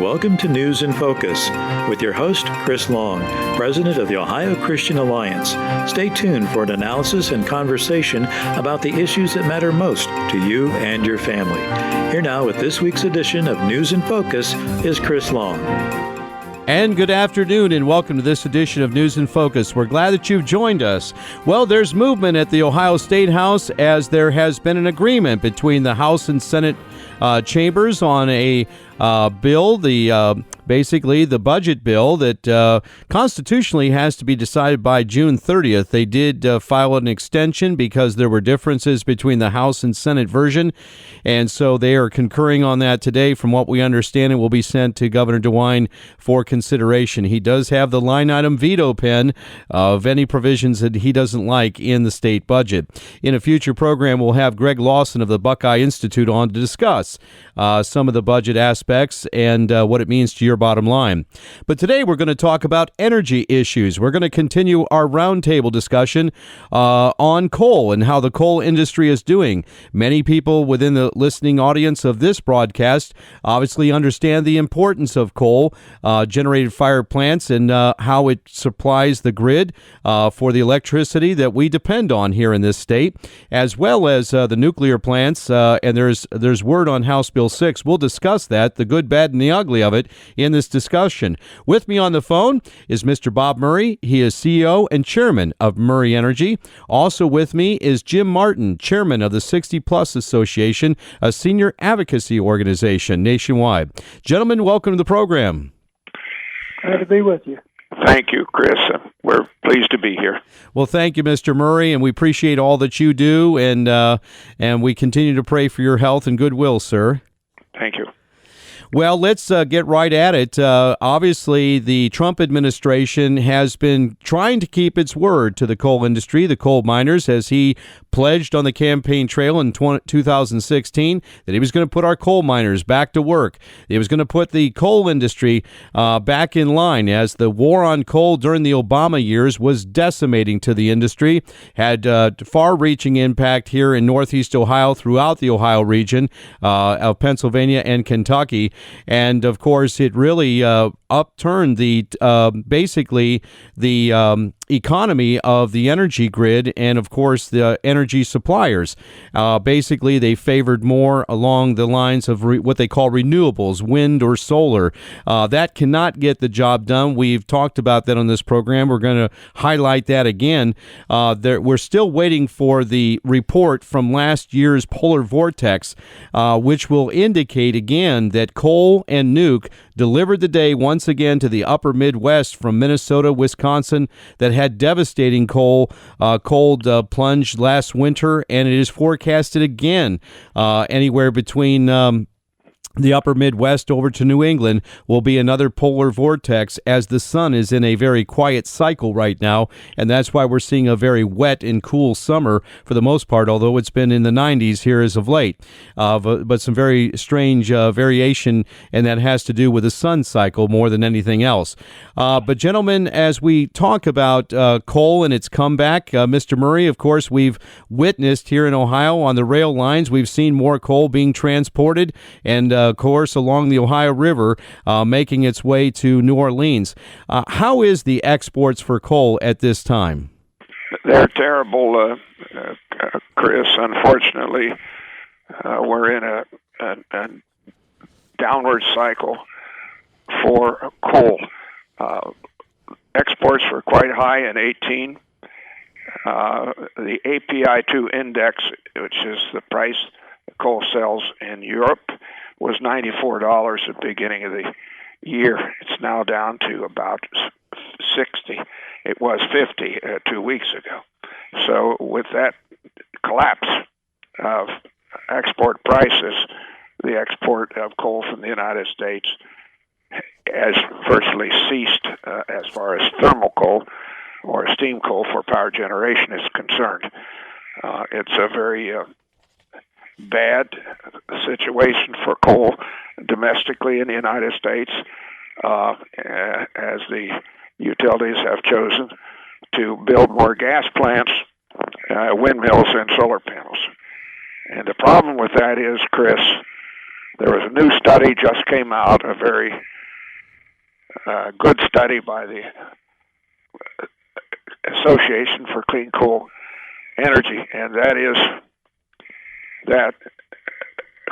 welcome to News in Focus with your host, Chris Long, President of the Ohio Christian Alliance. Stay tuned for an analysis and conversation about the issues that matter most to you and your family. Here now with this week's edition of News in Focus is Chris Long. And good afternoon, and welcome to this edition of News in Focus. We're glad that you've joined us. Well, there's movement at the Ohio State House as there has been an agreement between the House and Senate chambers on a bill, basically the budget bill that constitutionally has to be decided by June 30th. They did file an extension because there were differences between the House and Senate version, and so they are concurring on that today. From what we understand, it will be sent to Governor DeWine for consideration. He does have the line item veto pen of any provisions that he doesn't like in the state budget. In a future program, we'll have Greg Lawson of the Buckeye Institute on to discuss some of the budget aspects and what it means to your bottom line. But today we're going to talk about energy issues. We're going to continue our roundtable discussion on coal and how the coal industry is doing. Many people within the listening audience of this broadcast obviously understand the importance of coal, generated fire plants, and how it supplies the grid for the electricity that we depend on here in this state, as well as the nuclear plants. And there's word on House Bill 6. We'll discuss that, the good, bad, and the ugly of it, in this discussion. With me on the phone is Mr. Bob Murray. He is CEO and Chairman of Murray Energy. Also with me is Jim Martin, Chairman of the 60 Plus Association, a senior advocacy organization nationwide. Gentlemen, welcome to the program. Glad to be with you. Thank you, Chris. We're pleased to be here. Well, thank you, Mr. Murray, and we appreciate all that you do, and we continue to pray for your health and goodwill, sir. Thank you. Well, let's get right at it. Obviously, the Trump administration has been trying to keep its word to the coal industry, the coal miners, as he pledged on the campaign trail in 2016 that he was going to put our coal miners back to work. He was going to put the coal industry back in line, as the war on coal during the Obama years was decimating to the industry, had far-reaching impact here in Northeast Ohio, throughout the Ohio region of Pennsylvania and Kentucky. And of course, it really upturned basically the economy of the energy grid and, of course, the energy suppliers. Basically, they favored more along the lines of what they call renewables, wind or solar. That cannot get the job done. We've talked about that on this program. We're going to highlight that again. We're still waiting for the report from last year's polar vortex, which will indicate again that coal and nuke delivered the day once again to the upper Midwest from Minnesota, Wisconsin, that had devastating cold plunge last winter, and it is forecasted again anywhere between the upper Midwest over to New England will be another polar vortex, as the sun is in a very quiet cycle right now, and that's why we're seeing a very wet and cool summer for the most part, although it's been in the 90s here as of late. But some very strange variation, and that has to do with the sun cycle more than anything else. But gentlemen, as we talk about coal and its comeback, Mr. Murray, of course, we've witnessed here in Ohio on the rail lines, we've seen more coal being transported, and of course, along the Ohio River, making its way to New Orleans. How is the exports for coal at this time? They're terrible, Chris. Unfortunately, we're in a downward cycle for coal. Exports were quite high in 2018. The API2 index, which is the price coal sells in Europe, was $94 at the beginning of the year. It's now down to about 60. It was 50 2 weeks ago. So with that collapse of export prices, the export of coal from the United States has virtually ceased as far as thermal coal or steam coal for power generation is concerned. It's a very bad situation for coal domestically in the United States, as the utilities have chosen to build more gas plants, windmills, and solar panels. And the problem with that is, Chris, there was a new study just came out, a very good study by the Association for Clean Coal Energy, and that is that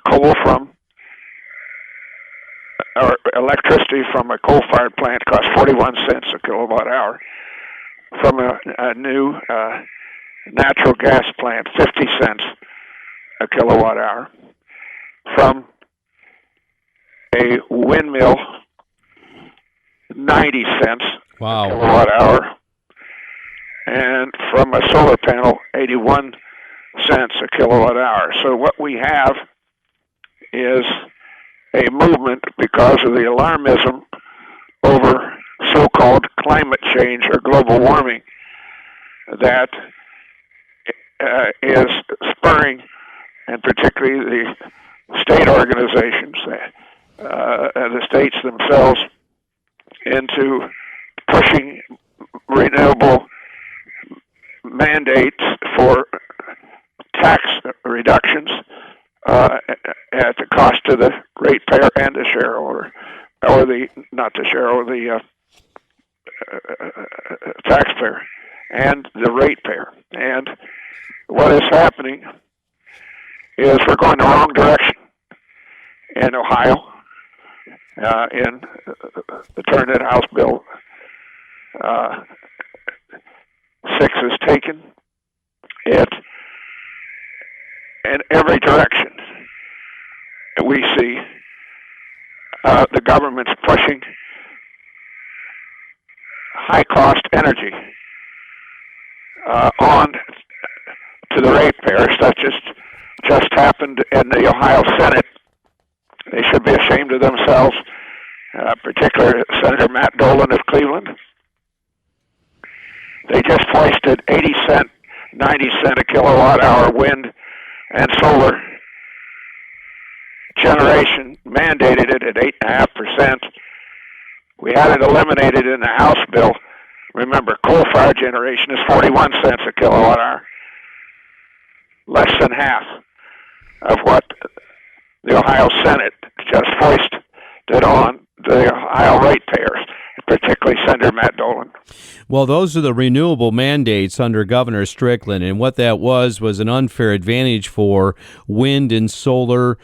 coal from or electricity from a coal-fired plant costs 41 cents a kilowatt hour. From a new natural gas plant, 50 cents a kilowatt hour. From a windmill, 90 cents a kilowatt hour. And from a solar panel, 81 cents a kilowatt hour. So what we have is a movement because of the alarmism over so-called climate change or global warming that is spurring, and particularly the state organizations, the states themselves, into pushing renewable mandates for tax reductions at the cost to the ratepayer and the shareholder, or the not the shareholder, the taxpayer and the ratepayer. And what is happening is we're going the wrong direction in Ohio. In the Turn-In House Bill 6 is taken. It in every direction we see the government's pushing high-cost energy on to the ratepayers. That just happened in the Ohio Senate. They should be ashamed of themselves, particularly Senator Matt Dolan of Cleveland. They just foisted 80 cent, 90 cent a kilowatt hour wind and solar generation, mandated it at 8.5%. We had it eliminated in the House bill. Remember, coal-fired generation is 41 cents a kilowatt hour, less than half of what the Ohio Senate just foisted on the Ohio ratepayers, particularly Senator Matt Dolan. Well, those are the renewable mandates under Governor Strickland, and what that was an unfair advantage for wind and solar.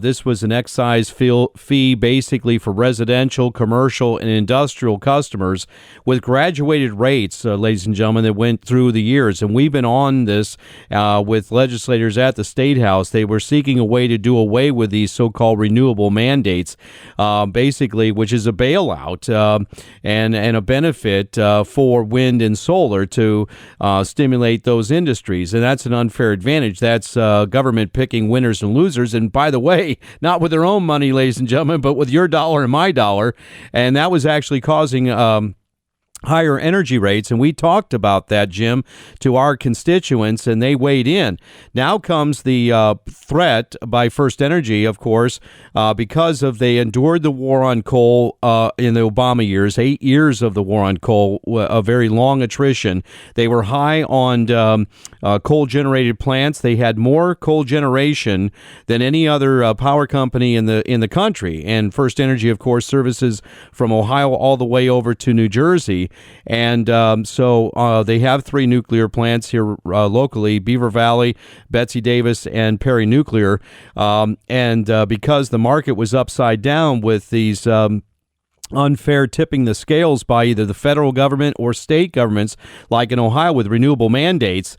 This was an excise fee basically for residential, commercial, and industrial customers with graduated rates, ladies and gentlemen, that went through the years. And we've been on this with legislators at the State House. They were seeking a way to do away with these so-called renewable mandates, basically, which is a bailout and a benefit for wind and solar to stimulate those industries. And that's an unfair advantage. That's government picking winners and losers. And by the way, not with their own money, ladies and gentlemen, but with your dollar and my dollar. And that was actually causing higher energy rates, and we talked about that, Jim, to our constituents, and they weighed in. Now comes the threat by First Energy, of course, because they endured the war on coal in the Obama years, 8 years of the war on coal, a very long attrition. They were high on coal-generated plants. They had more coal generation than any other power company in the country, and First Energy, of course, services from Ohio all the way over to New Jersey. And so they have 3 nuclear plants here locally, Beaver Valley, Betsy Davis, and Perry Nuclear. And because the market was upside down with these unfair tipping the scales by either the federal government or state governments, like in Ohio with renewable mandates.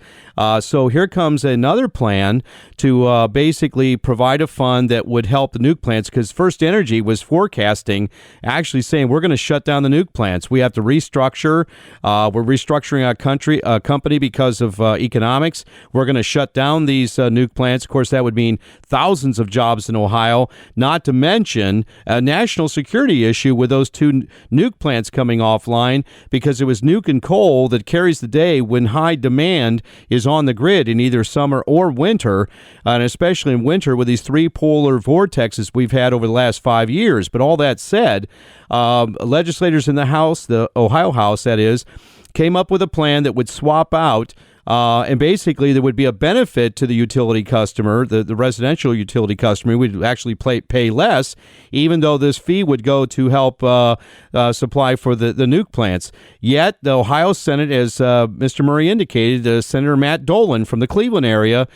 So here comes another plan to basically provide a fund that would help the nuke plants, because First Energy was forecasting, actually saying, we're going to shut down the nuke plants. We have to restructure. We're restructuring our company because of economics. We're going to shut down these nuke plants. Of course, that would mean thousands of jobs in Ohio, not to mention a national security issue with those 2 nuke plants coming offline, because it was nuke and coal that carries the day when high demand is on the grid in either summer or winter, and especially in winter with these 3 polar vortexes we've had over the last 5 years. But all that said, legislators in the House, the Ohio House that is, came up with a plan that would swap out And basically, there would be a benefit to the utility customer, the residential utility customer. We would actually pay less, even though this fee would go to help supply for the nuke plants. Yet, the Ohio Senate, as Mr. Murray indicated, Senator Matt Dolan from the Cleveland area,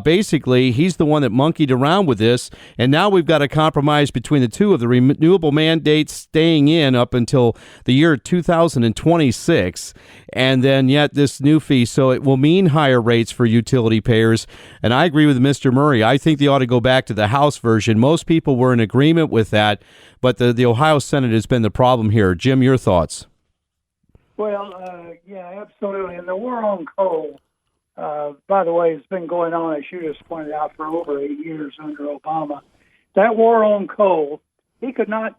basically, he's the one that monkeyed around with this. And now we've got a compromise between the two of the renewable mandates staying in up until the year 2026. And then yet this new fee. So it will mean higher rates for utility payers. And I agree with Mr. Murray. I think they ought to go back to the House version. Most people were in agreement with that, but the Ohio Senate has been the problem here. Jim, your thoughts? Well, yeah, absolutely. And the war on coal, by the way, has been going on, as you just pointed out, for over 8 years under Obama. That war on coal, he could not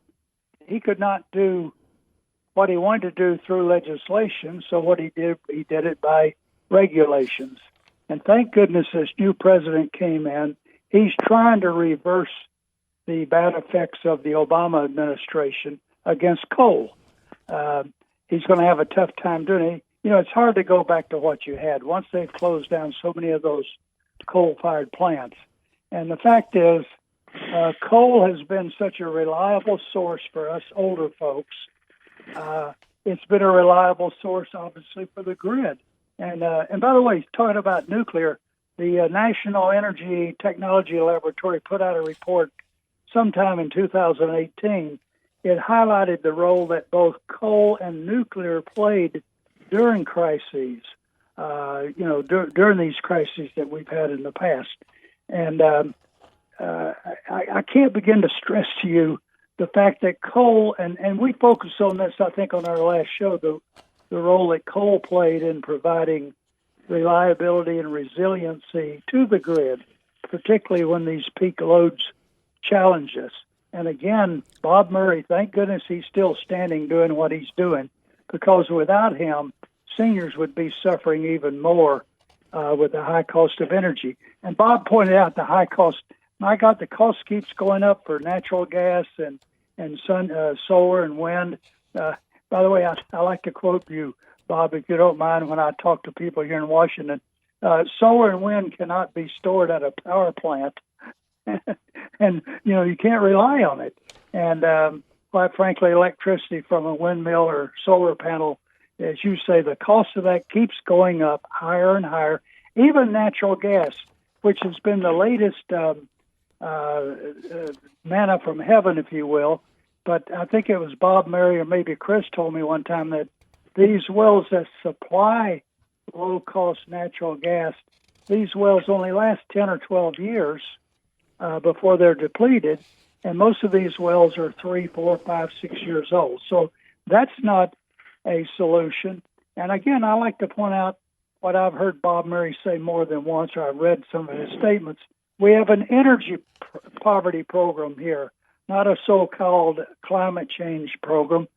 do what he wanted to do through legislation. So what he did it by regulations. And thank goodness this new president came in. He's trying to reverse the bad effects of the Obama administration against coal. He's going to have a tough time doing it. You know, it's hard to go back to what you had once they've closed down so many of those coal-fired plants. And the fact is, coal has been such a reliable source for us older folks. It's been a reliable source, obviously, for the grid. And by the way, talking about nuclear, the National Energy Technology Laboratory put out a report sometime in 2018. It highlighted the role that both coal and nuclear played during crises, during these crises that we've had in the past. And I can't begin to stress to you the fact that coal, and we focused on this, I think, on our last show, the role that coal played in providing reliability and resiliency to the grid, particularly when these peak loads challenge us. And again, Bob Murray, thank goodness he's still standing doing what he's doing, because without him, seniors would be suffering even more with the high cost of energy. And Bob pointed out the high cost. My God, the cost keeps going up for natural gas and solar and wind. By the way, I like to quote you, Bob, if you don't mind, when I talk to people here in Washington. Solar and wind cannot be stored at a power plant, and you can't rely on it. And quite frankly, electricity from a windmill or solar panel, as you say, the cost of that keeps going up higher and higher. Even natural gas, which has been the latest manna from heaven, if you will. But I think it was Bob Murray or maybe Chris told me one time that these wells that supply low-cost natural gas, these wells only last 10 or 12 years before they're depleted, and most of these wells are 3, 4, 5, 6 years old. So that's not a solution. And again, I like to point out what I've heard Bob Murray say more than once, or I've read some of his statements. We have an energy poverty program here, not a so-called climate change problem.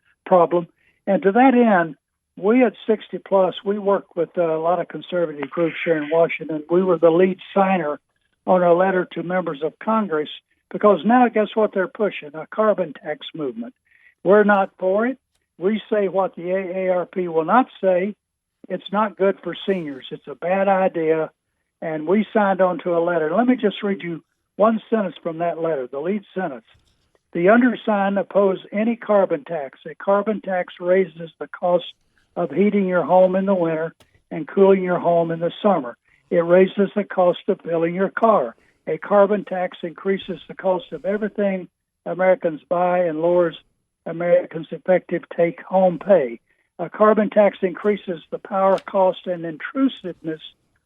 And to that end, we at 60 Plus, we work with a lot of conservative groups here in Washington. We were the lead signer on a letter to members of Congress, because now guess what they're pushing? A carbon tax movement. We're not for it. We say what the AARP will not say. It's not good for seniors. It's a bad idea. And we signed on to a letter. Let me just read you one sentence from that letter, the lead sentence. The undersigned oppose any carbon tax. A carbon tax raises the cost of heating your home in the winter and cooling your home in the summer. It raises the cost of filling your car. A carbon tax increases the cost of everything Americans buy and lowers Americans' effective take-home pay. A carbon tax increases the power, cost, and intrusiveness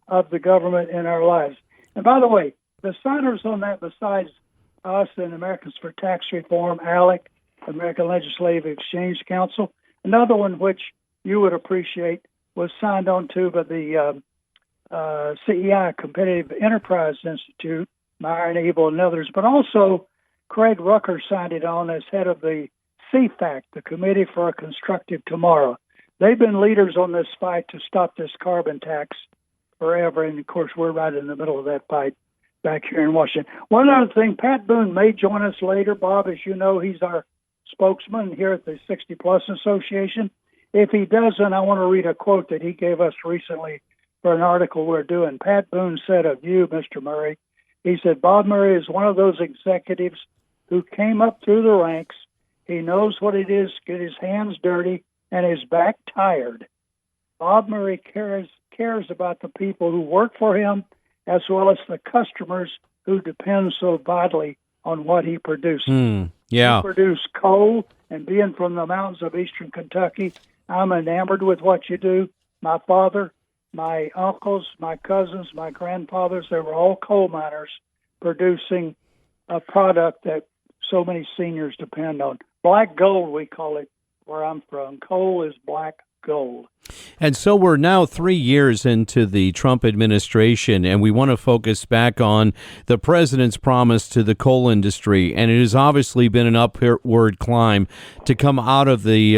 of the government in our lives. And by the way, the signers on that, besides us and Americans for Tax Reform, ALEC, American Legislative Exchange Council, another one which you would appreciate was signed on to by the CEI, Competitive Enterprise Institute, Meyer and Abel and others, but also Craig Rucker signed it on as head of the CFAC, the Committee for a Constructive Tomorrow. They've been leaders on this fight to stop this carbon tax forever, and of course we're right in the middle of that fight back here in Washington. One other thing, Pat Boone may join us later. Bob, as you know, he's our spokesman here at the 60 Plus Association. If he doesn't, I want to read a quote that he gave us recently for an article we're doing. Pat Boone said of you, Mr. Murray, he said, Bob Murray is one of those executives who came up through the ranks. He knows what it is to get his hands dirty and his back tired. Bob Murray cares about the people who work for him as well as the customers who depend so vitally on what he produces. Yeah. You produce coal, and being from the mountains of eastern Kentucky, I'm enamored with what you do. My father, my uncles, my cousins, my grandfathers, they were all coal miners producing a product that so many seniors depend on. Black gold, we call it where I'm from. Coal is black gold. And so we're now 3 years into the Trump administration, and we want to focus back on the president's promise to the coal industry. And it has obviously been an upward climb to come out of the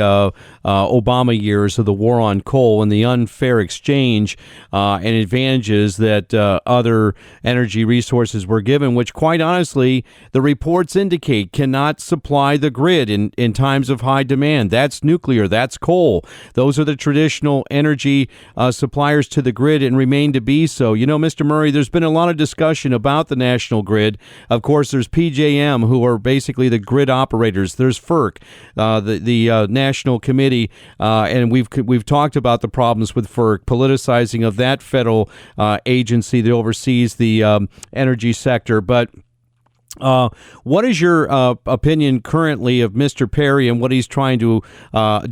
Obama years of the war on coal and the unfair exchange and advantages that other energy resources were given, which quite honestly, the reports indicate cannot supply the grid in times of high demand. That's nuclear, that's coal. Those are the traditional energy suppliers to the grid and remain to be so. You know, Mr. Murray, there's been a lot of discussion about the national grid. Of course, there's PJM, who are basically the grid operators. There's FERC, the National Committee, and we've talked about the problems with FERC, politicizing of that federal agency that oversees the energy sector. But what is your opinion currently of Mr. Perry and what he's trying to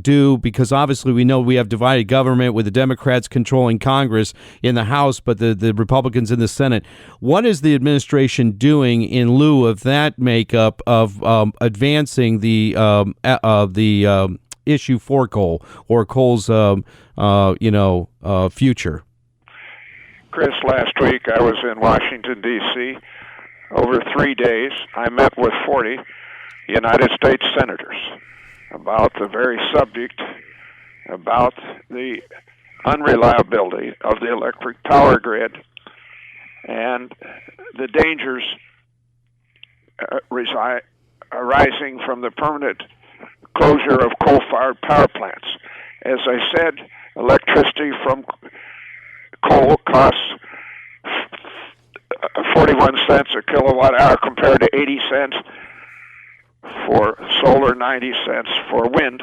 do? Because obviously we know we have divided government with the Democrats controlling Congress in the House, but the Republicans in the Senate. What is the administration doing in lieu of that makeup of advancing the issue for coal or coal's future? Chris, last week I was in Washington, D.C. Over 3 days, I met with 40 United States senators about the very subject, about the unreliability of the electric power grid and the dangers arising from the permanent closure of coal-fired power plants. As I said, electricity from coal costs 41 cents a kilowatt hour compared to 80 cents for solar, 90 cents for wind.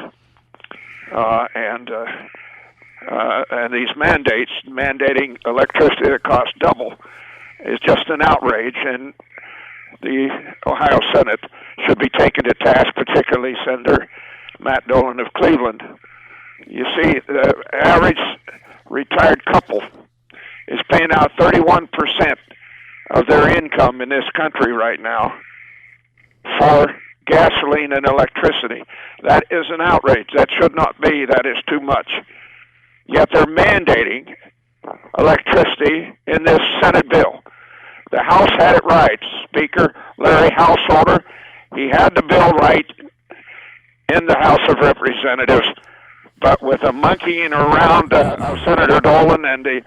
And these mandating electricity that costs double is just an outrage, and the Ohio Senate should be taken to task, particularly Senator Matt Dolan of Cleveland. You see, the average retired couple is paying out 31% of their income in this country right now for gasoline and electricity. That is an outrage. That should not be. That is too much. Yet they're mandating electricity in this Senate bill. The House had it right. Speaker Larry Householder, he had the bill right in the House of Representatives, but with a monkeying around of Senator Dolan and the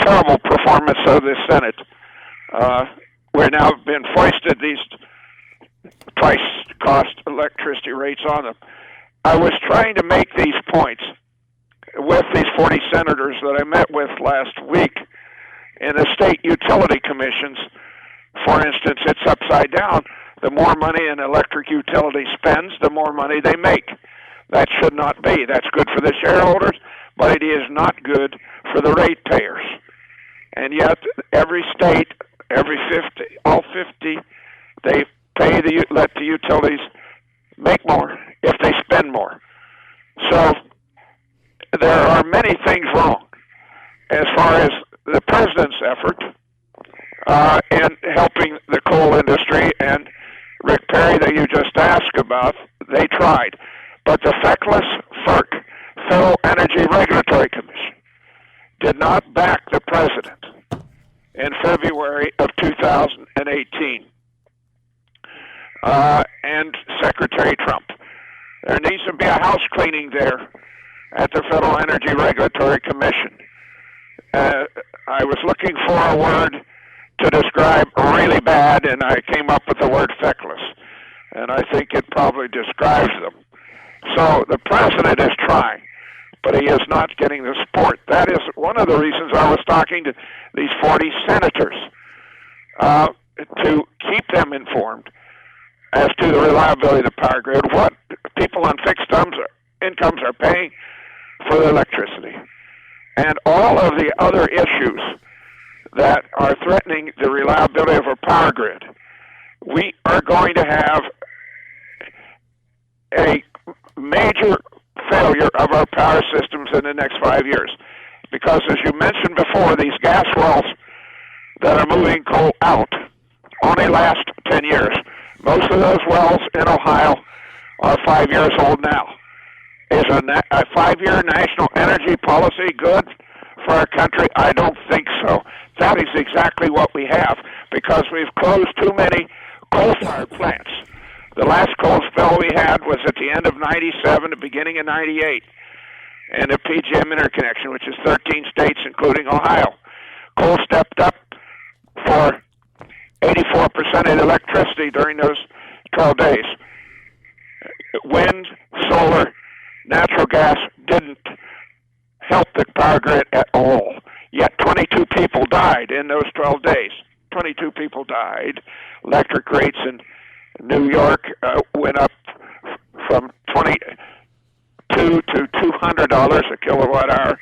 terrible performance of the Senate, we're now been foisted these price-cost electricity rates on them. I was trying to make these points with these 40 senators that I met with last week in the state utility commissions. For instance, it's upside down. The more money an electric utility spends, the more money they make. That should not be. That's good for the shareholders, but it is not good for the ratepayers. And yet, every state, all 50, they let the utilities make more if they spend more. So there are many things wrong as far as the president's effort in helping the coal industry, and Rick Perry that you just asked about, they tried. But the feckless FERC, Federal Energy Regulatory Commission, did not back the president in February of 2018. And Secretary Trump. There needs to be a house cleaning there at the Federal Energy Regulatory Commission. I was looking for a word to describe really bad, and I came up with the word feckless. And I think it probably describes them. So the president is trying but he is not getting the support. That is one of the reasons I was talking to these 40 senators to keep them informed as to the reliability of the power grid, what people on fixed incomes are paying for the electricity, and all of the other issues that are threatening the reliability of our power grid. We are going to have a major failure of our power systems in the next 5 years. Because, as you mentioned before, these gas wells that are moving coal out only last 10 years. Most of those wells in Ohio are 5 years old now. Is a 5-year national energy policy good for our country? I don't think so. That is exactly what we have, because we've closed too many coal-fired plants. The last coal spill we had was at the end of 97, the beginning of 98, and the PJM interconnection, which is 13 states, including Ohio. Coal stepped up for 84% of the electricity during those 12 days. Wind, solar, natural gas didn't help the power grid at all. Yet 22 people died in those 12 days. 22 people died. Electric rates in New York went up from $22 to $200 a kilowatt hour.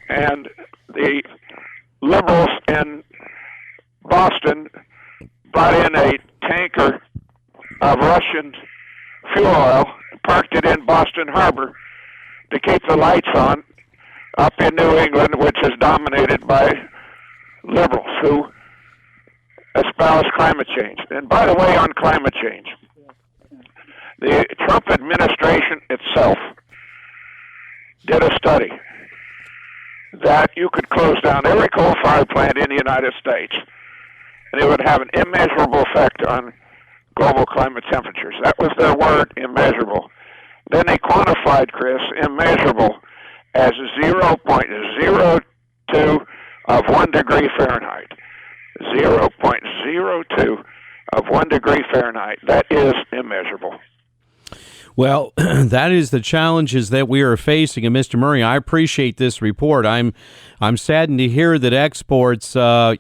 And the liberals in Boston brought in a tanker of Russian fuel oil, parked it in Boston Harbor to keep the lights on up in New England, which is dominated by liberals who espouse climate change. And by the way, on climate change, the Trump administration itself did a study that you could close down every coal-fired plant in the United States, and it would have an immeasurable effect on global climate temperatures. That was their word, immeasurable. Then they quantified, Chris, immeasurable as 0.02 of 1 degree Fahrenheit. 0.02 of 1 degree Fahrenheit. That is immeasurable. Well, that is the challenges that we are facing. And Mr. Murray, I appreciate this report. I'm saddened to hear that exports, are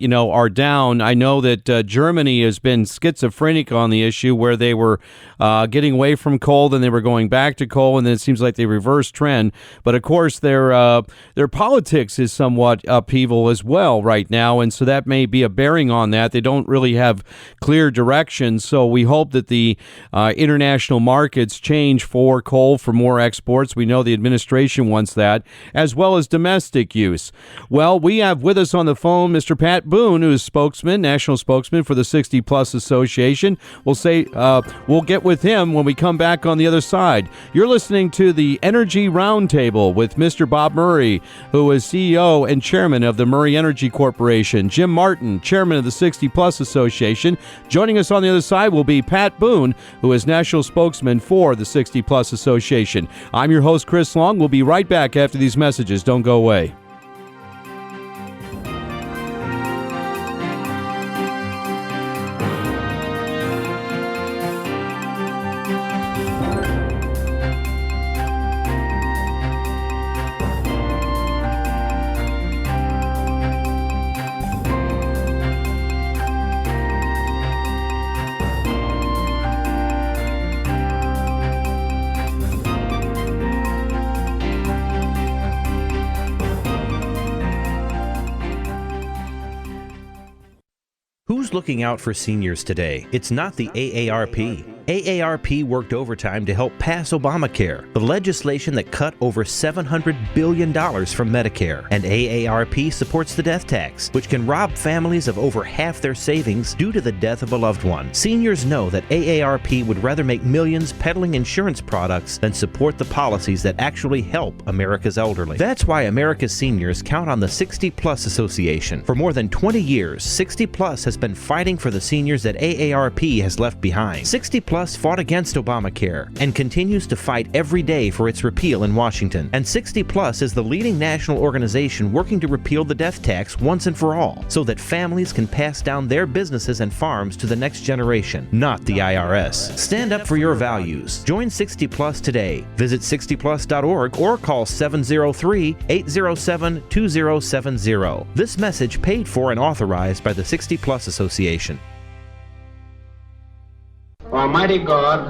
down. I know that Germany has been schizophrenic on the issue, where they were getting away from coal, then they were going back to coal, and then it seems like they reversed trend. But of course, their politics is somewhat upheaval as well right now, and so that may be a bearing on that. They don't really have clear direction. So we hope that the international markets change for coal for more exports. We know the administration wants that, as well as domestic use. Well, we have with us on the phone Mr. Pat Boone, who is national spokesman for the 60 Plus Association. We'll get with him when we come back on the other side. You're listening to the Energy Roundtable with Mr. Bob Murray, who is CEO and chairman of the Murray Energy Corporation. Jim Martin, chairman of the 60 Plus Association. Joining us on the other side will be Pat Boone, who is national spokesman for the 60 Plus Association. I'm your host, Chris Long. We'll be right back after these messages. Don't go away. Who's looking out for seniors today? It's not the AARP. AARP worked overtime to help pass Obamacare, the legislation that cut over $700 billion from Medicare. And AARP supports the death tax, which can rob families of over half their savings due to the death of a loved one. Seniors know that AARP would rather make millions peddling insurance products than support the policies that actually help America's elderly. That's why America's seniors count on the 60 Plus Association. For more than 20 years, 60 Plus has been fighting for the seniors that AARP has left behind. 60 Plus Plus fought against Obamacare and continues to fight every day for its repeal in Washington. And 60 Plus is the leading national organization working to repeal the death tax once and for all, so that families can pass down their businesses and farms to the next generation, not the IRS. Stand up for your values. Join 60 Plus today. Visit 60plus.org or call 703-807-2070. This message paid for and authorized by the 60 Plus Association. Almighty God,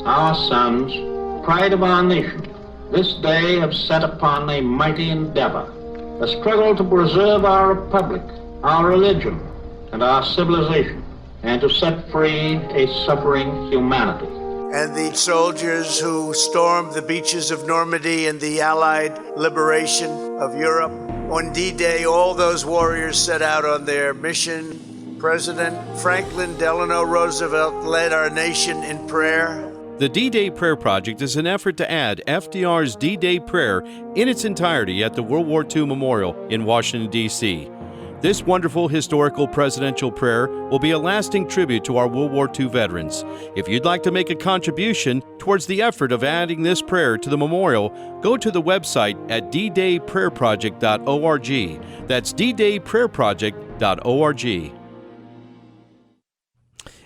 our sons, pride of our nation, this day have set upon a mighty endeavor, a struggle to preserve our republic, our religion, and our civilization, and to set free a suffering humanity. And the soldiers who stormed the beaches of Normandy and the Allied liberation of Europe. On D-Day, all those warriors set out on their mission. President Franklin Delano Roosevelt led our nation in prayer. The D-Day Prayer Project is an effort to add FDR's D-Day prayer in its entirety at the World War II Memorial in Washington, D.C. This wonderful historical presidential prayer will be a lasting tribute to our World War II veterans. If you'd like to make a contribution towards the effort of adding this prayer to the memorial, go to the website at ddayprayerproject.org. That's ddayprayerproject.org.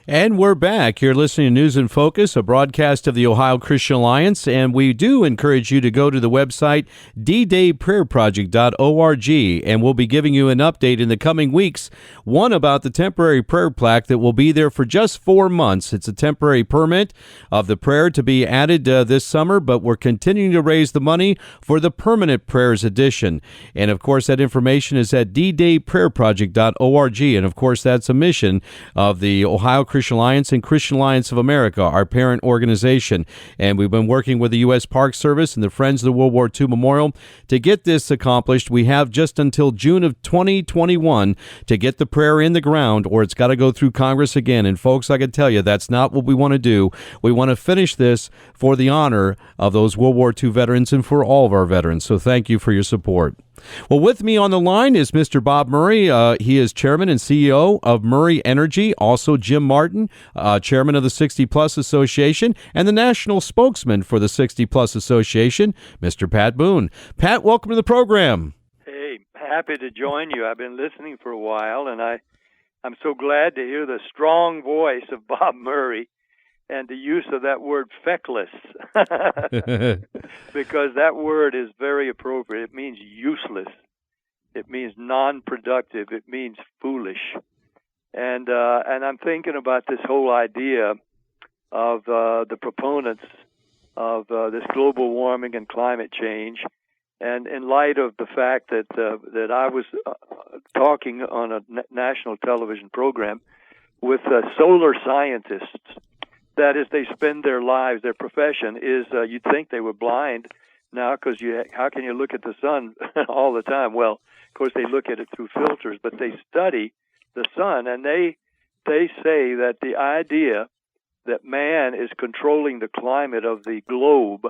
And we're back. You're listening to News in Focus, a broadcast of the Ohio Christian Alliance, and we do encourage you to go to the website ddayprayerproject.org, and we'll be giving you an update in the coming weeks, one about the temporary prayer plaque that will be there for just 4 months. It's a temporary permit of the prayer to be added this summer, but we're continuing to raise the money for the permanent prayers edition. And of course, that information is at ddayprayerproject.org, and of course, that's a mission of the Ohio Christian Alliance and Christian Alliance of America, our parent organization. And we've been working with the U.S. Park Service and the Friends of the World War II Memorial to get this accomplished. We have just until June of 2021 to get the prayer in the ground, or it's got to go through Congress again. And folks, I can tell you, that's not what we want to do. We want to finish this for the honor of those World War II veterans and for all of our veterans. So thank you for your support. Well, with me on the line is Mr. Bob Murray. He is chairman and CEO of Murray Energy. Also, Jim Martin, chairman of the 60 Plus Association and the national spokesman for the 60 Plus Association, Mr. Pat Boone. Pat, welcome to the program. Hey, happy to join you. I've been listening for a while, and I'm so glad to hear the strong voice of Bob Murray and the use of that word feckless, because that word is very appropriate. It means useless. It means non-productive. It means foolish. And I'm thinking about this whole idea of the proponents of this global warming and climate change, and in light of the fact that I was talking on a national television program with solar scientists. That is, they spend their lives, their profession is, you'd think they were blind now, because how can you look at the sun all the time? Well, of course, they look at it through filters, but they study the sun, and they say that the idea that man is controlling the climate of the globe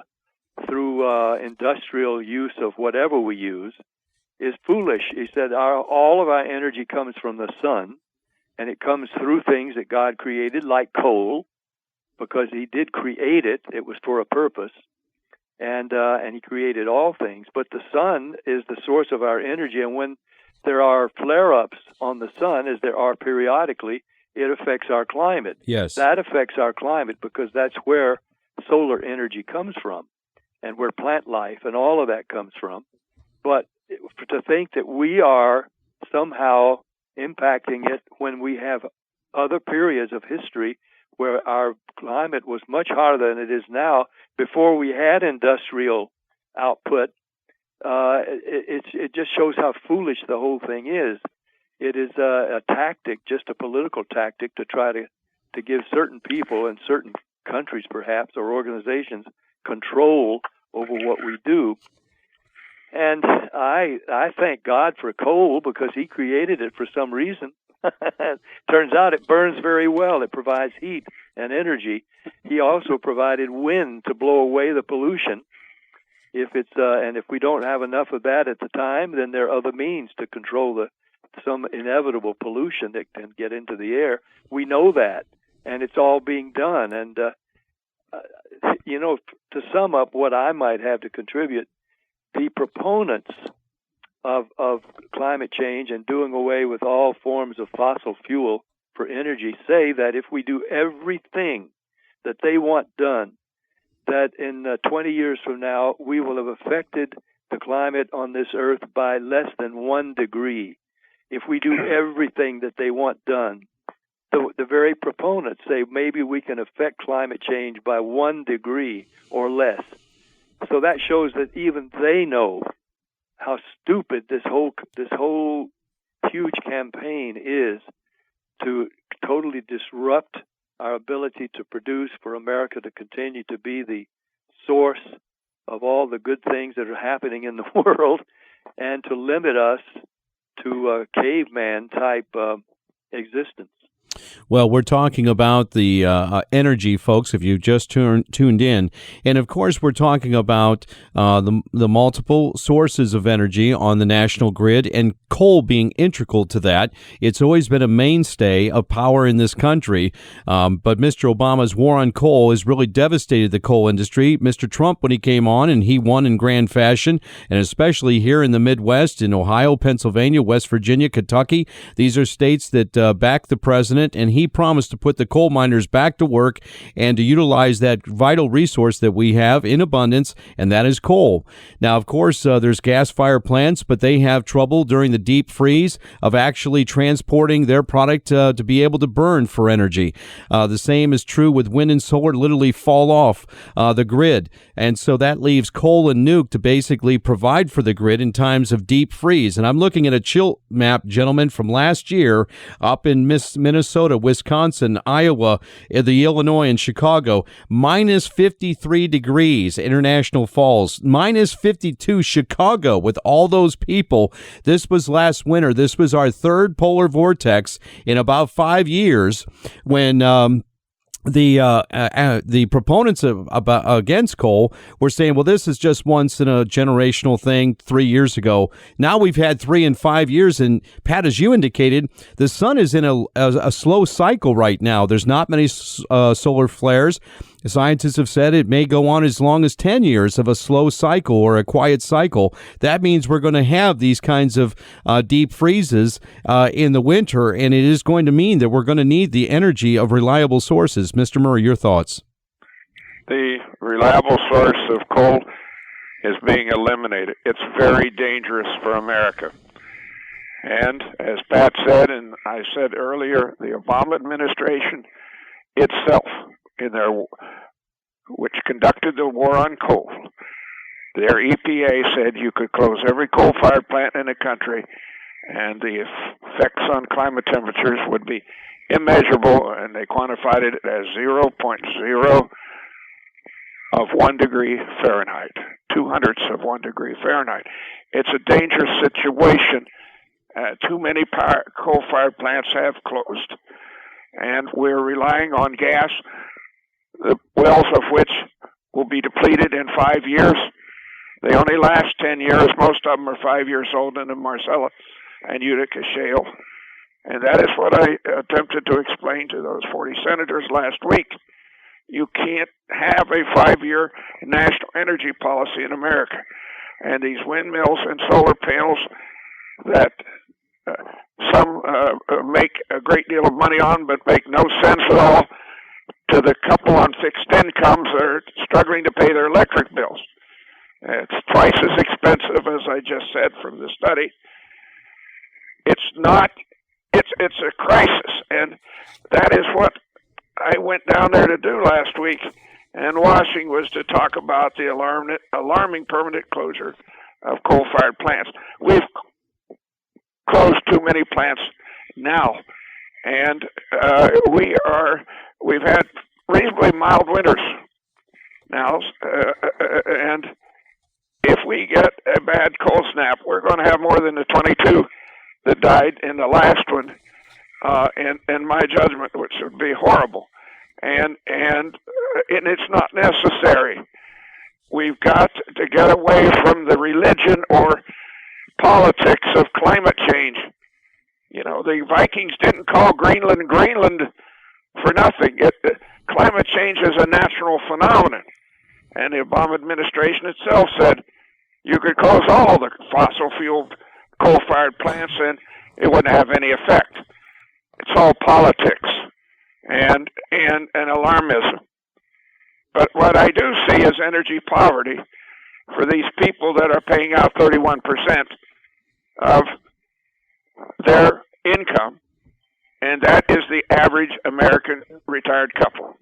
through industrial use of whatever we use is foolish. He said all of our energy comes from the sun, and it comes through things that God created, like coal, because he did create it. It was for a purpose, and he created all things. But the sun is the source of our energy, and when there are flare-ups on the sun, as there are periodically, it affects our climate. Yes. That affects our climate because that's where solar energy comes from, and where plant life and all of that comes from. But to think that we are somehow impacting it when we have other periods of history where our climate was much hotter than it is now, before we had industrial output, it just shows how foolish the whole thing is. It is a tactic, just a political tactic, to try to give certain people in certain countries, perhaps, or organizations, control over what we do. And I thank God for coal, because he created it for some reason. Turns out it burns very well. It provides heat and energy. He also provided wind to blow away the pollution. And if we don't have enough of that at the time, then there are other means to control some inevitable pollution that can get into the air. We know that. and it's all being done. And to sum up what I might have to contribute, the proponents of climate change and doing away with all forms of fossil fuel for energy say that if we do everything that they want done, that in 20 years from now, we will have affected the climate on this earth by less than 1 degree. If we do everything that they want done, the very proponents say maybe we can affect climate change by 1 degree or less. So that shows that even they know how stupid this whole huge campaign is to totally disrupt our ability to produce, for America to continue to be the source of all the good things that are happening in the world, and to limit us to a caveman type existence. Well, we're talking about the energy, folks, if you just tuned in. And, of course, we're talking about the multiple sources of energy on the national grid, and coal being integral to that. It's always been a mainstay of power in this country. But Mr. Obama's war on coal has really devastated the coal industry. Mr. Trump, when he came on, and he won in grand fashion, and especially here in the Midwest, in Ohio, Pennsylvania, West Virginia, Kentucky, these are states that back the president. And he promised to put the coal miners back to work and to utilize that vital resource that we have in abundance, and that is coal. Now, of course, there's gas-fired plants, but they have trouble during the deep freeze of actually transporting their product to be able to burn for energy. The same is true with wind and solar, literally fall off the grid. And so that leaves coal and nuke to basically provide for the grid in times of deep freeze. And I'm looking at a chill map, gentlemen, from last year up in Minnesota, Wisconsin, Iowa, the Illinois, and Chicago. Minus 53 degrees, International Falls. Minus 52, Chicago, with all those people. This was last winter. This was our third polar vortex in about 5 years, when the proponents against coal were saying, well, this is just once in a generational thing 3 years ago. Now we've had 3 and 5 years, and Pat, as you indicated, the sun is in a slow cycle right now. There's not many solar flares. Scientists have said it may go on as long as 10 years of a slow cycle or a quiet cycle. That means we're going to have these kinds of deep freezes in the winter, and it is going to mean that we're going to need the energy of reliable sources. Mr. Murray, your thoughts? The reliable source of coal is being eliminated. It's very dangerous for America. And as Pat said, and I said earlier, the Obama administration itself, which conducted the war on coal, their EPA said you could close every coal-fired plant in the country, and the effects on climate temperatures would be immeasurable, and they quantified it as 0.0 of 1 degree Fahrenheit, 0.02 of 1 degree Fahrenheit. It's a dangerous situation. Too many coal-fired plants have closed, and we're relying on gas, the wells of which will be depleted in 5 years. They only last 10 years. Most of them are 5 years old in the Marcellus and Utica shale. And that is what I attempted to explain to those 40 senators last week. You can't have a 5-year national energy policy in America. And these windmills and solar panels that some make a great deal of money on but make no sense at all to the couple on fixed incomes that are struggling to pay their electric bills. It's twice as expensive, as I just said from the study. It's a crisis, and that is what I went down there to do last week. And Washington was to talk about the alarming permanent closure of coal-fired plants. We've closed too many plants now, and we've had reasonably mild winters now, and if we get a bad cold snap, we're going to have more than the 22 that died in the last one, in my judgment, which would be horrible. And it's not necessary. We've got to get away from the religion or politics of climate change. You know, the Vikings didn't call Greenland for nothing. Climate change is a natural phenomenon. And the Obama administration itself said you could close all the fossil fuel coal-fired plants and it wouldn't have any effect. It's all politics and alarmism. But what I do see is energy poverty for these people that are paying out 31% of their income, and that is the average American retired couple.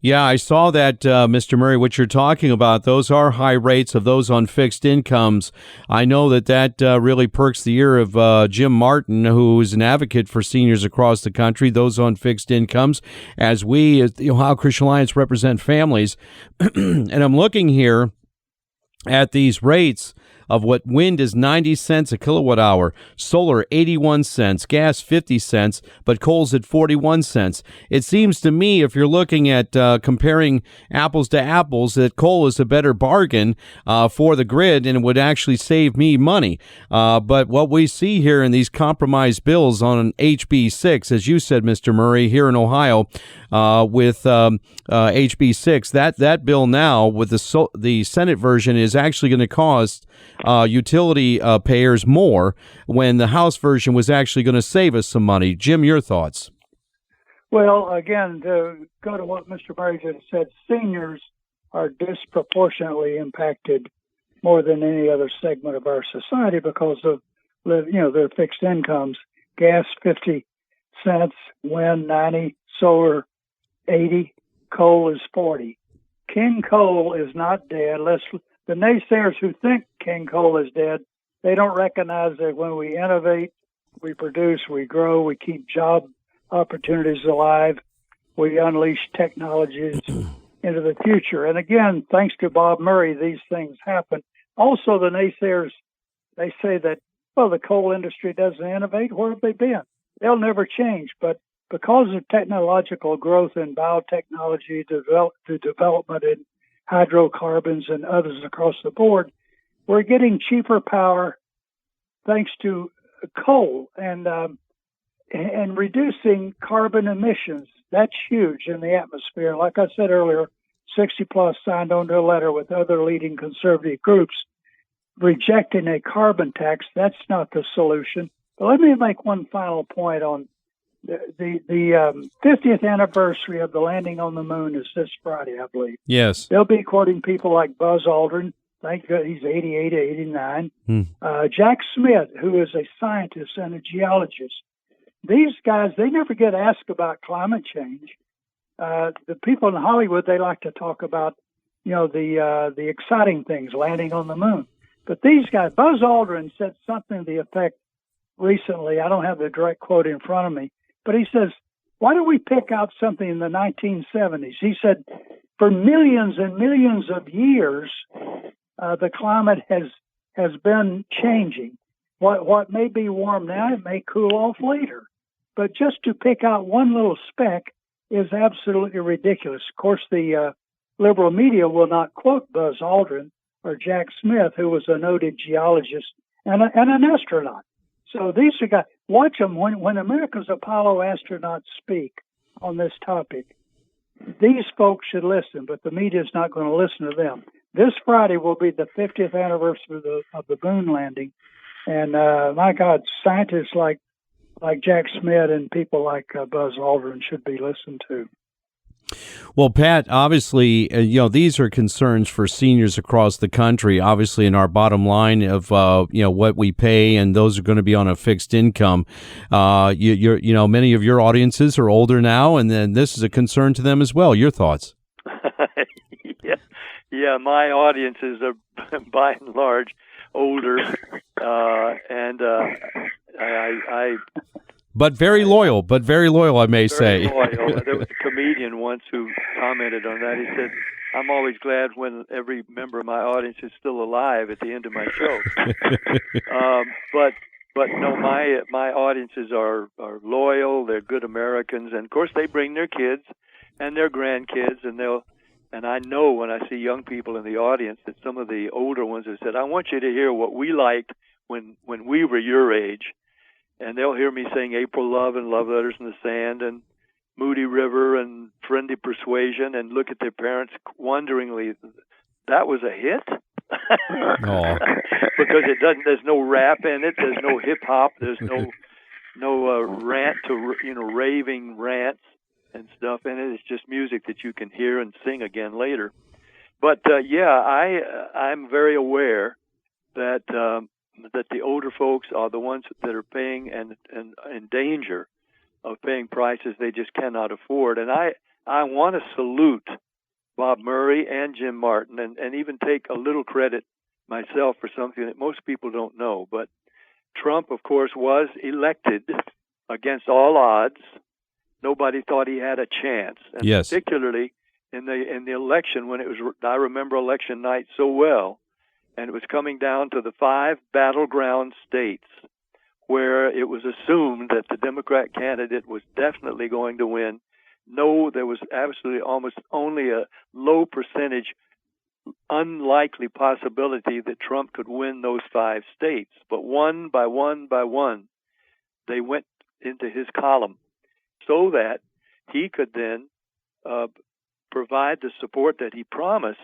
Yeah, I saw that, Mr. Murray, what you're talking about. Those are high rates of those on fixed incomes. I know that really perks the ear of Jim Martin, who is an advocate for seniors across the country, those on fixed incomes, as we, as the Ohio Christian Alliance, represent families. And I'm looking here at these rates of what wind is 90 cents a kilowatt hour, solar 81 cents, gas 50 cents, but coal's at 41 cents. It seems to me, if you're looking at comparing apples to apples, that coal is a better bargain for the grid, and it would actually save me money. But what we see here in these compromise bills on HB 6, as you said, Mr. Murray, here in Ohio, with HB 6, that bill now with the Senate version is actually going to cost utility payers more, when the House version was actually going to save us some money. Jim, your thoughts? Well, again, to go to what Mr. Murray just said, seniors are disproportionately impacted more than any other segment of our society because of their fixed incomes. Gas 50 cents, wind 90, solar 80, coal is 40. King coal is not dead. The naysayers who think King coal is dead, they don't recognize that when we innovate, we produce, we grow, we keep job opportunities alive, we unleash technologies into the future. And again, thanks to Bob Murray, these things happen. Also, the naysayers, they say that, well, the coal industry doesn't innovate. Where have they been? They'll never change. But because of technological growth in biotechnology, the development in hydrocarbons and others across the board, we're getting cheaper power thanks to coal and reducing carbon emissions. That's huge in the atmosphere. Like I said earlier, 60 Plus signed on to a letter with other leading conservative groups rejecting a carbon tax. That's not the solution. But let me make one final point on the 50th anniversary of the landing on the moon is this Friday, I believe. Yes. They'll be quoting people like Buzz Aldrin. Thank God he's 88 or 89. Jack Smith, who is a scientist and a geologist. These guys, they never get asked about climate change. The people in Hollywood, they like to talk about, the exciting things, landing on the moon. But these guys, Buzz Aldrin said something to the effect recently, I don't have the direct quote in front of me, but he says, why don't we pick out something in the 1970s? He said, for millions and millions of years, the climate has been changing. What may be warm now, it may cool off later. But just to pick out one little speck is absolutely ridiculous. Of course, the liberal media will not quote Buzz Aldrin or Jack Smith, who was a noted geologist and an astronaut. So these are guys, watch them when America's Apollo astronauts speak on this topic. These folks should listen, but the media is not going to listen to them. This Friday will be the 50th anniversary of the Boone landing. And my God, scientists like Jack Smith and people like Buzz Aldrin should be listened to. Well, Pat, obviously, these are concerns for seniors across the country, obviously in our bottom line of, what we pay, and those are going to be on a fixed income. Many of your audiences are older now, and then this is a concern to them as well. Your thoughts? Yeah, my audiences are by and large older, and I But very loyal, I may say. Loyal. There was a comedian once who commented on that. He said, I'm always glad when every member of my audience is still alive at the end of my show. But no, my audiences are loyal, they're good Americans, and of course they bring their kids and their grandkids, and I know when I see young people in the audience that some of the older ones have said, I want you to hear what we liked when we were your age. And they'll hear me sing April Love and Love Letters in the Sand and Moody River and Friendly Persuasion and look at their parents wonderingly, that was a hit? Oh. Because it doesn't. There's no rap in it. There's no hip hop. There's no rant to raving rants and stuff in it. It's just music that you can hear and sing again later. But I'm very aware that the older folks are the ones that are paying and in danger of paying prices they just cannot afford. And I want to salute Bob Murray and Jim Martin, and even take a little credit myself for something that most people don't know. But Trump, of course, was elected against all odds. Nobody thought he had a chance, and yes. particularly in the election when it was. I remember election night so well, and it was coming down to the 5 battleground states where it was assumed that the Democrat candidate was definitely going to win. No, there was absolutely almost only a low percentage unlikely possibility that Trump could win those 5 states. But one by one by one, they went into his column so that he could then provide the support that he promised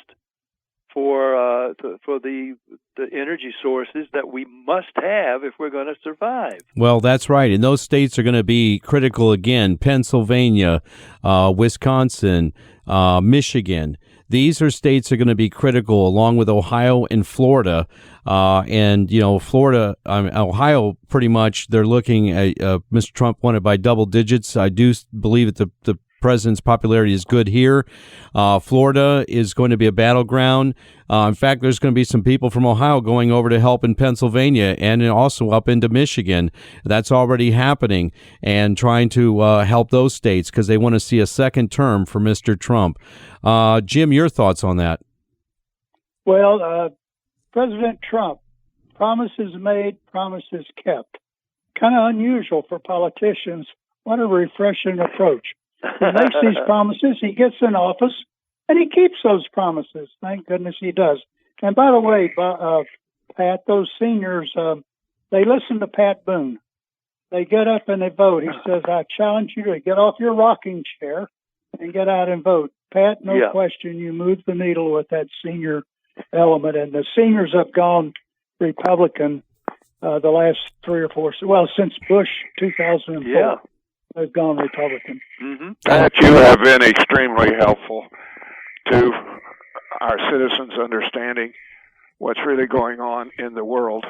for the energy sources that we must have if we're going to survive. Well, that's right. And those states are going to be critical again. Pennsylvania, Wisconsin, Michigan. These are states that are going to be critical along with Ohio and Florida. Florida, Ohio, pretty much they're looking at Mr. Trump won it by double digits. I do believe that the president's popularity is good here. Florida is going to be a battleground. In fact, there's going to be some people from Ohio going over to help in Pennsylvania and also up into Michigan. That's already happening, and trying to help those states because they want to see a second term for Mr. Trump. Jim, your thoughts on that? Well, President Trump, promises made, promises kept. Kind of unusual for politicians. What a refreshing approach. He makes these promises, he gets in office, and he keeps those promises. Thank goodness he does. And by the way, Pat, those seniors, they listen to Pat Boone. They get up and they vote. He says, I challenge you to get off your rocking chair and get out and vote. Pat, no question, you moved the needle with that senior element. And the seniors have gone Republican the last 3 or 4, since Bush 2004. Yeah. They've gone Republican. Mm-hmm. Pat, you have been extremely helpful to our citizens understanding what's really going on in the world.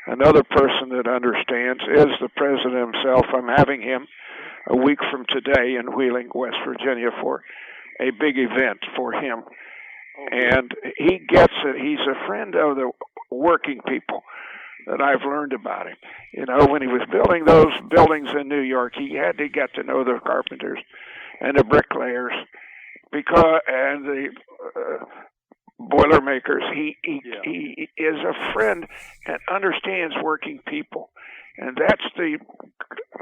Another person that understands is the president himself. I'm having him a week from today in Wheeling, West Virginia for a big event for him. And he gets it. He's a friend of the working people that I've learned about him. You know, when he was building those buildings in New York, he had to get to know the carpenters and the bricklayers and the Boilermakers. He is a friend and understands working people. And that's the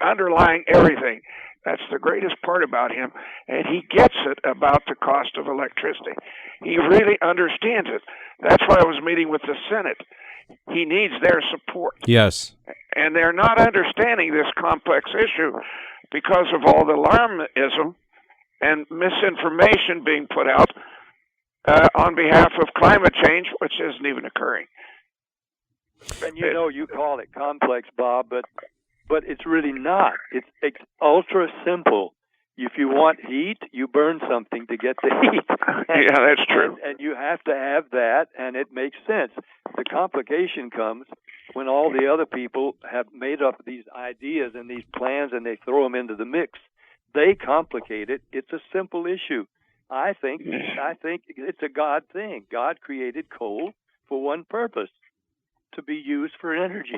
underlying everything. That's the greatest part about him. And he gets it about the cost of electricity. He really understands it. That's why I was meeting with the Senate. He needs their support. Yes. And they're not understanding this complex issue because of all the alarmism and misinformation being put out on behalf of climate change, which isn't even occurring. And you call it complex, Bob, but it's really not. It's ultra simple. If you want heat, you burn something to get the heat. Yeah, that's true. And you have to have that, and it makes sense. The complication comes when all the other people have made up these ideas and these plans, and they throw them into the mix. They complicate it. It's a simple issue. I think it's a God thing. God created coal for one purpose, to be used for energy.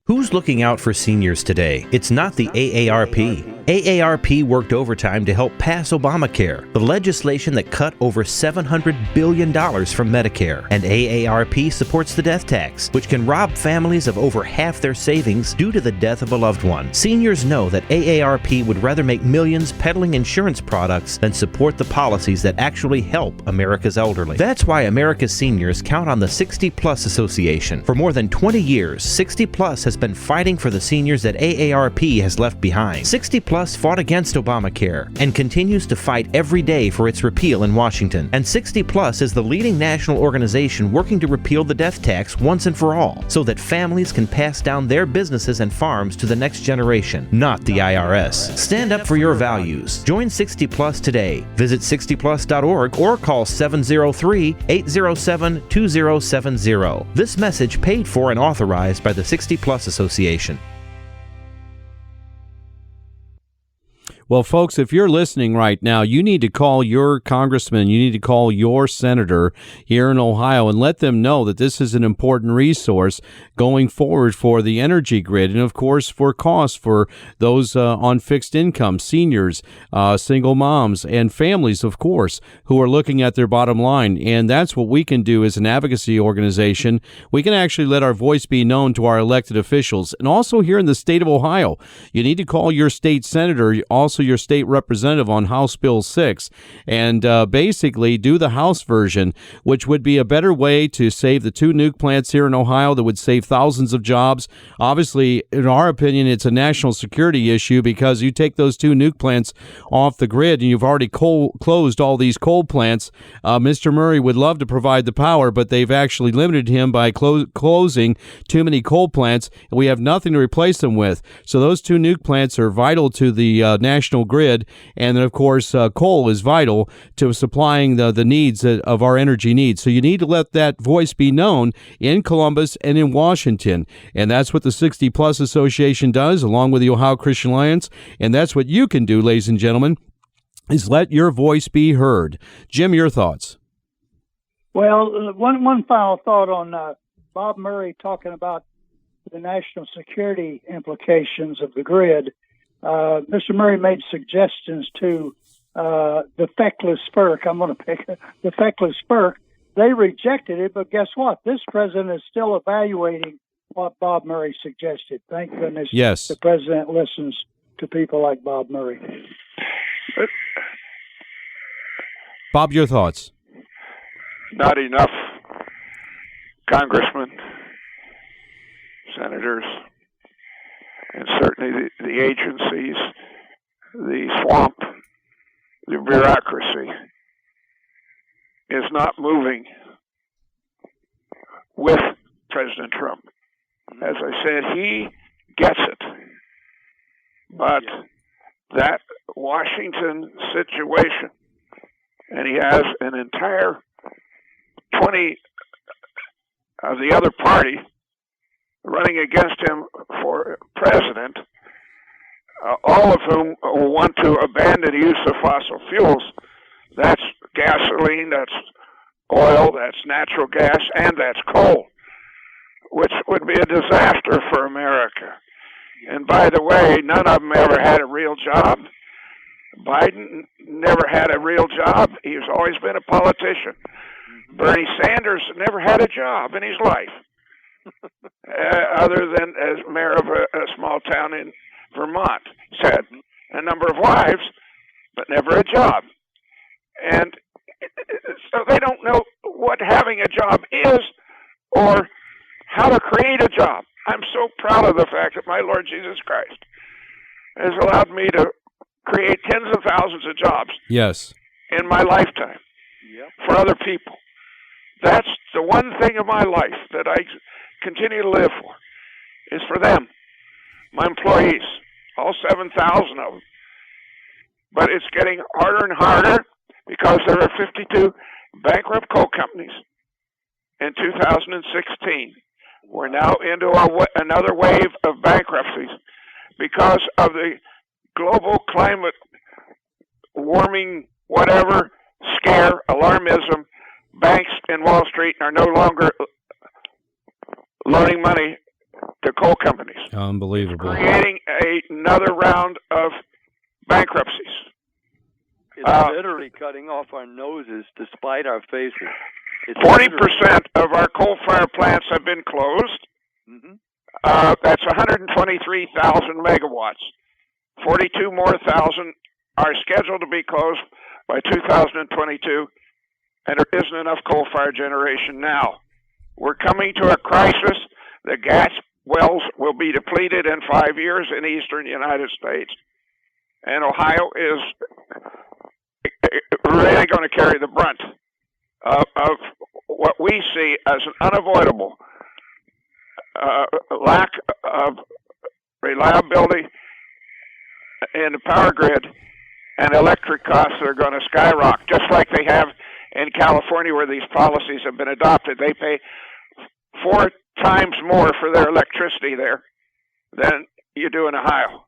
Who's looking out for seniors today? It's not the AARP. AARP worked overtime to help pass Obamacare, the legislation that cut over $700 billion from Medicare. And AARP supports the death tax, which can rob families of over half their savings due to the death of a loved one. Seniors know that AARP would rather make millions peddling insurance products than support the policies that actually help America's elderly. That's why America's seniors count on the 60 Plus Association. For more than 20 years, 60 Plus has been fighting for the seniors that AARP has left behind. 60 Plus fought against Obamacare and continues to fight every day for its repeal in Washington. And 60 Plus is the leading national organization working to repeal the death tax once and for all, so that families can pass down their businesses and farms to the next generation, not the IRS. Stand up for your values. Join 60 Plus today. Visit 60plus.org or call 703-807-2070. This message paid for and authorized by the 60 Plus Association. Well, folks, if you're listening right now, you need to call your congressman, you need to call your senator here in Ohio and let them know that this is an important resource going forward for the energy grid and, of course, for costs for those on fixed income, seniors, single moms, and families, of course, who are looking at their bottom line. And that's what we can do as an advocacy organization. We can actually let our voice be known to our elected officials. And also here in the state of Ohio, you need to call your state senator, also your state representative on House Bill 6, and basically do the House version, which would be a better way to save the 2 nuke plants here in Ohio that would save thousands of jobs. Obviously, in our opinion, it's a national security issue because you take those 2 nuke plants off the grid and you've already closed all these coal plants. Mr. Murray would love to provide the power, but they've actually limited him by closing too many coal plants, and we have nothing to replace them with. So those 2 nuke plants are vital to the national grid, and then of course coal is vital to supplying the needs of our energy needs. So you need to let that voice be known in Columbus and in Washington, and that's what the 60 Plus Association does along with the Ohio Christian Alliance, and that's what you can do, ladies and gentlemen, is let your voice be heard. Jim, your thoughts? Well, one final thought on Bob Murray talking about the national security implications of the grid. Mr. Murray made suggestions to the feckless FERC. I'm going to pick the feckless FERC. They rejected it, but guess what? This president is still evaluating what Bob Murray suggested. Thank goodness Yes. the president listens to people like Bob Murray. Bob, your thoughts? Not enough congressmen, senators, and certainly the agencies, the swamp, the bureaucracy is not moving with President Trump. As I said, he gets it. But that Washington situation, and he has an entire 20 of the other party running against him for president, all of whom want to abandon the use of fossil fuels. That's gasoline, that's oil, that's natural gas, and that's coal, which would be a disaster for America. And by the way, none of them ever had a real job. Biden never had a real job. He's always been a politician. Bernie Sanders never had a job in his life. Other than as mayor of a small town in Vermont. He's had a number of wives, but never a job. And so they don't know what having a job is or how to create a job. I'm so proud of the fact that my Lord Jesus Christ has allowed me to create tens of thousands of jobs Yes. in my lifetime for other people. That's the one thing of my life that I continue to live for, is for them, my employees, all 7,000 of them. But it's getting harder and harder because there are 52 bankrupt coal companies in 2016. We're now into another wave of bankruptcies because of the global climate warming, whatever, scare, alarmism. Banks in Wall Street are no longer loaning money to coal companies. Unbelievable. Creating another round of bankruptcies. It's literally cutting off our noses to spite our faces. 40% of our coal-fired plants have been closed. Mm-hmm. That's 123,000 megawatts. 42 more thousand are scheduled to be closed by 2022, and there isn't enough coal-fired generation now. We're coming to a crisis. The gas wells will be depleted in 5 years in eastern United States. And Ohio is really going to carry the brunt of what we see as an unavoidable lack of reliability in the power grid, and electric costs are going to skyrocket, just like they have in California where these policies have been adopted. They pay 4 times more for their electricity there than you do in Ohio.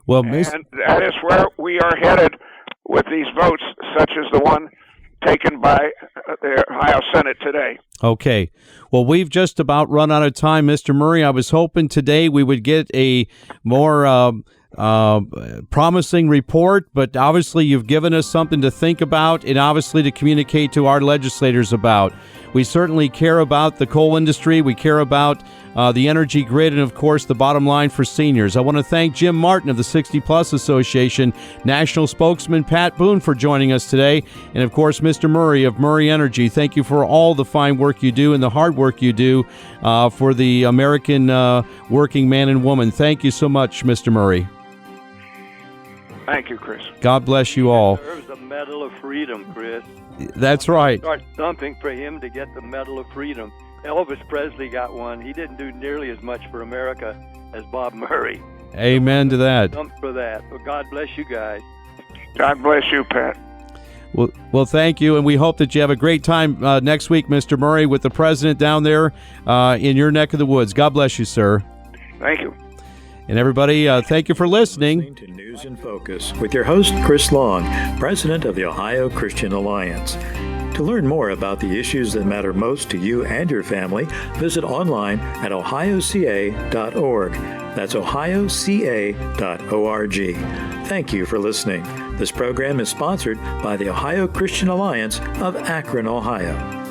Well, and that is where we are headed with these votes, such as the one taken by the Ohio Senate today. Okay. Well, we've just about run out of time, Mr. Murray. I was hoping today we would get a more promising report, but obviously you've given us something to think about and obviously to communicate to our legislators about. We certainly care about the coal industry. We care about the energy grid and, of course, the bottom line for seniors. I want to thank Jim Martin of the 60 Plus Association, National Spokesman Pat Boone for joining us today, and, of course, Mr. Murray of Murray Energy. Thank you for all the fine work you do and the hard work you do for the American working man and woman. Thank you so much, Mr. Murray. Thank you, Chris. God bless you all. He deserves a Medal of Freedom, Chris. That's right. Start thumping for him to get the Medal of Freedom. Elvis Presley got one. He didn't do nearly as much for America as Bob Murray. Amen to that. Thump for that. Well, God bless you guys. God bless you, Pat. Well, thank you, and we hope that you have a great time next week, Mr. Murray, with the president down there in your neck of the woods. God bless you, sir. Thank you. And everybody, thank you for listening to News in Focus with your host, Chris Long, president of the Ohio Christian Alliance. To learn more about the issues that matter most to you and your family, visit online at ohioca.org. That's ohioca.org. Thank you for listening. This program is sponsored by the Ohio Christian Alliance of Akron, Ohio.